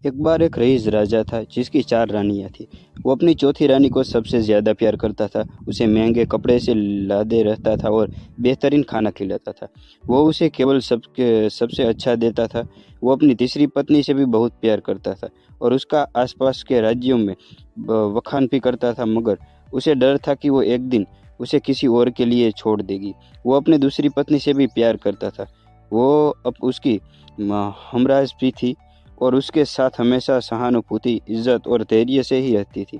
एक बार एक रईस राजा था जिसकी 4 रानियां थी। वो अपनी चौथी रानी को सबसे ज़्यादा प्यार करता था। उसे महंगे कपड़े से लादे रहता था और बेहतरीन खाना खिलाता था। वो उसे केवल सबके सबसे अच्छा देता था। वो अपनी तीसरी पत्नी से भी बहुत प्यार करता था और उसका आसपास के राज्यों में बखान भी करता था, मगर उसे डर था कि वो एक दिन उसे किसी और के लिए छोड़ देगी। वो अपनी दूसरी पत्नी से भी प्यार करता था। वो अब उसकी हमराज भी थी और उसके साथ हमेशा सहानुभूति, इज्जत और धैर्य से ही रहती थी।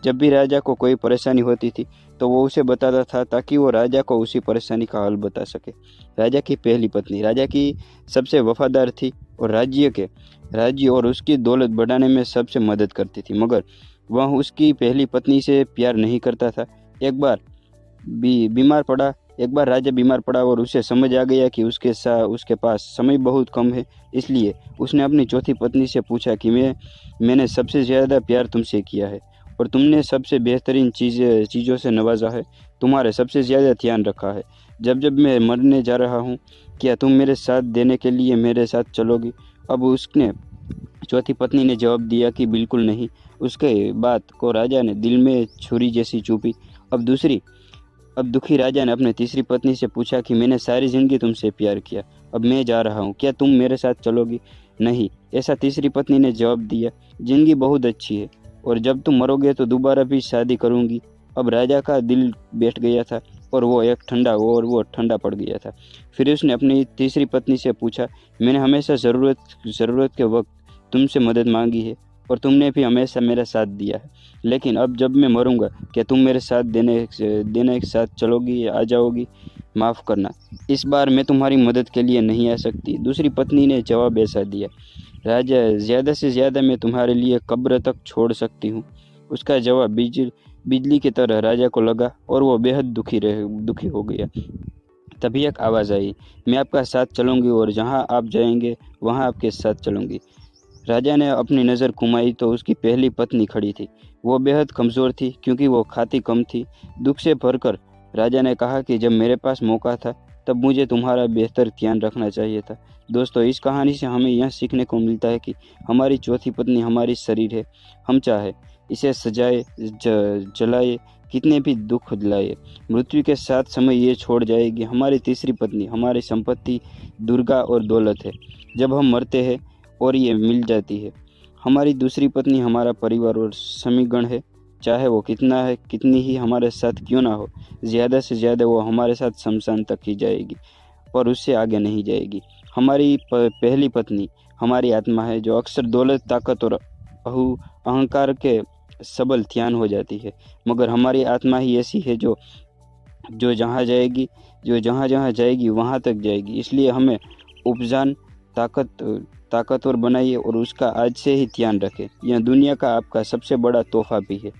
जब भी राजा को कोई परेशानी होती थी तो वो उसे बताता था ताकि वो राजा को उसी परेशानी का हल बता सके। राजा की पहली पत्नी राजा की सबसे वफादार थी और राज्य और उसकी दौलत बढ़ाने में सबसे मदद करती थी, मगर वह उसकी पहली पत्नी से प्यार नहीं करता था। एक बार बीमार पड़ा एक बार राजा बीमार पड़ा और उसे समझ आ गया कि उसके पास समय बहुत कम है। इसलिए उसने अपनी चौथी पत्नी से पूछा कि मैंने सबसे ज़्यादा प्यार तुमसे किया है और तुमने सबसे बेहतरीन चीज़ों से नवाजा है, तुम्हारे सबसे ज़्यादा ध्यान रखा है। जब जब मैं मरने जा रहा हूँ, क्या तुम मेरे साथ देने के लिए मेरे साथ चलोगी? अब उसने चौथी पत्नी ने जवाब दिया कि बिल्कुल नहीं। उसके बात को राजा ने दिल में छुरी जैसी चुभी। अब दूसरी अब दुखी राजा ने अपनी तीसरी पत्नी से पूछा कि मैंने सारी जिंदगी तुमसे प्यार किया, अब मैं जा रहा हूँ, क्या तुम मेरे साथ चलोगी? नहीं, ऐसा तीसरी पत्नी ने जवाब दिया। जिंदगी बहुत अच्छी है और जब तुम मरोगे तो दोबारा भी शादी करूंगी। अब राजा का दिल बैठ गया था और वो ठंडा पड़ गया था। फिर उसने अपनी तीसरी पत्नी से पूछा, मैंने हमेशा ज़रूरत के वक्त तुमसे मदद मांगी है और तुमने भी हमेशा मेरा साथ दिया है, लेकिन अब जब मैं मरूंगा, क्या तुम मेरे साथ देने के साथ चलोगी या आ जाओगी? माफ़ करना, इस बार मैं तुम्हारी मदद के लिए नहीं आ सकती। दूसरी पत्नी ने जवाब ऐसा दिया, राजा, ज़्यादा से ज़्यादा मैं तुम्हारे लिए कब्र तक छोड़ सकती हूँ। उसका जवाब बिजली की तरह राजा को लगा और वो बेहद दुखी हो गया। तभी एक आवाज़ आई, मैं आपका साथ चलूंगी और जहाँ आप जाएंगे वहाँ आपके साथ चलूंगी। राजा ने अपनी नज़र घुमाई तो उसकी पहली पत्नी खड़ी थी। वो बेहद कमज़ोर थी क्योंकि वो खाती कम थी। दुख से भरकर राजा ने कहा कि जब मेरे पास मौका था तब मुझे तुम्हारा बेहतर ध्यान रखना चाहिए था। दोस्तों, इस कहानी से हमें यह सीखने को मिलता है कि हमारी चौथी पत्नी हमारी शरीर है। हम चाहे इसे सजाए, जलाए, कितने भी दुख दिलाए, मृत्यु के साथ समय ये छोड़ जाएगी। हमारी तीसरी पत्नी हमारी संपत्ति, दुर्गा और दौलत है। जब हम मरते हैं और ये मिल जाती है। हमारी दूसरी पत्नी हमारा परिवार और समीगण है। चाहे वो कितनी ही हमारे साथ क्यों ना हो, ज़्यादा से ज़्यादा वो हमारे साथ शमशान तक ही जाएगी, पर उससे आगे नहीं जाएगी। हमारी पहली पत्नी हमारी आत्मा है, जो अक्सर दौलत, ताकत और अहंकार के सबल ध्यान हो जाती है, मगर हमारी आत्मा ही ऐसी है जो जहाँ जहाँ जाएगी वहाँ तक जाएगी। इसलिए हमें उपजान ताकतवर बनाइए और उसका आज से ही ध्यान रखें। यह दुनिया का आपका सबसे बड़ा तोहफा भी है।